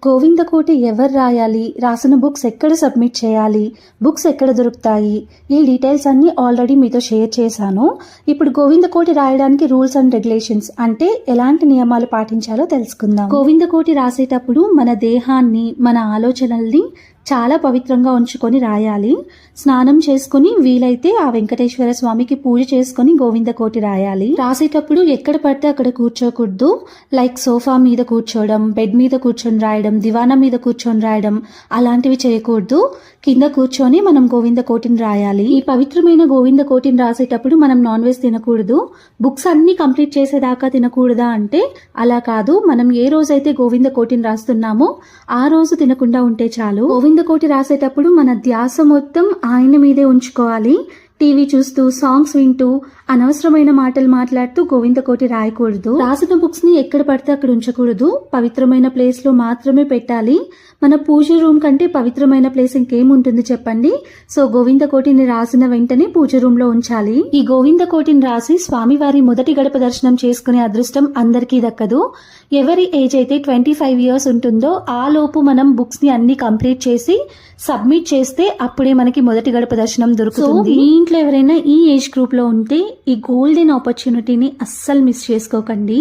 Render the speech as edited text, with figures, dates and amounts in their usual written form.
గోవిందకోటి ఎవరు రాయాలి, రాసిన బుక్స్ ఎక్కడ సబ్మిట్ చేయాలి, బుక్స్ ఎక్కడ దొరుకుతాయి, ఈ డీటెయిల్స్ అన్నీ ఆల్రెడీ మీతో షేర్ చేశాను. ఇప్పుడు గోవిందకోటి రాయడానికి రూల్స్ అండ్ రెగ్యులేషన్స్ అంటే ఎలాంటి నియమాలు పాటించాలో తెలుసుకుందాం. గోవిందకోటి రాసేటప్పుడు మన దేహాన్ని, మన ఆలోచనల్ని చాలా పవిత్రంగా ఉంచుకొని రాయాలి. స్నానం చేసుకుని వీలైతే ఆ వెంకటేశ్వర స్వామికి పూజ చేసుకుని గోవిందకోటి రాయాలి. రాసేటప్పుడు ఎక్కడ పడితే అక్కడ కూర్చోకూడదు. లైక్ సోఫా మీద కూర్చోవడం, బెడ్ మీద కూర్చొని రాయడం, దివానా మీద కూర్చొని రాయడం అలాంటివి చేయకూడదు. కింద కూర్చొని మనం గోవిందకోటిని రాయాలి. ఈ పవిత్రమైన గోవిందకోటిని రాసేటప్పుడు మనం నాన్ వెజ్ తినకూడదు. బుక్స్ అన్ని కంప్లీట్ చేసేదాకా తినకూడదా అంటే అలా కాదు. మనం ఏ రోజైతే గోవిందకోటిని రాస్తున్నామో ఆ రోజు తినకుండా ఉంటే చాలు. గోవిందకోటి రాసేటప్పుడు మన ధ్యాస మొత్తం ఆయన మీదే ఉంచుకోవాలి. టీవీ చూస్తూ, సాంగ్స్ వింటూ, అనవసరమైన మాటలు మాట్లాడుతూ గోవిందకోటి రాయకూడదు. రాసిన బుక్స్ ని ఎక్కడ పడితే అక్కడ ఉంచకూడదు. పవిత్రమైన ప్లేస్ లో మాత్రమే పెట్టాలి. మన పూజ రూమ్ కంటే పవిత్రమైన ప్లేస్ ఇంకేముంటుంది చెప్పండి. సో గోవిందకోటిని రాసిన వెంటనే పూజ రూమ్ లో ఉంచాలి. ఈ గోవిందకోటిని రాసి స్వామివారి మొదటి గడప దర్శనం చేసుకునే అదృష్టం అందరికీ దక్కదు. ఎవరి ఏజ్ అయితే 25 ఇయర్స్ ఉంటుందో ఆ లోపు మనం బుక్స్ ని అన్ని కంప్లీట్ చేసి సబ్మిట్ చేస్తే అప్పుడే మనకి మొదటి గడప దర్శనం దొరుకుతుంది. మీ ఇంట్లో ఎవరైనా ఈ ఏజ్ గ్రూప్ లో ఉంటే ఈ గోల్డెన్ ఆపర్చునిటీని అస్సలు మిస్ చేసుకోకండి.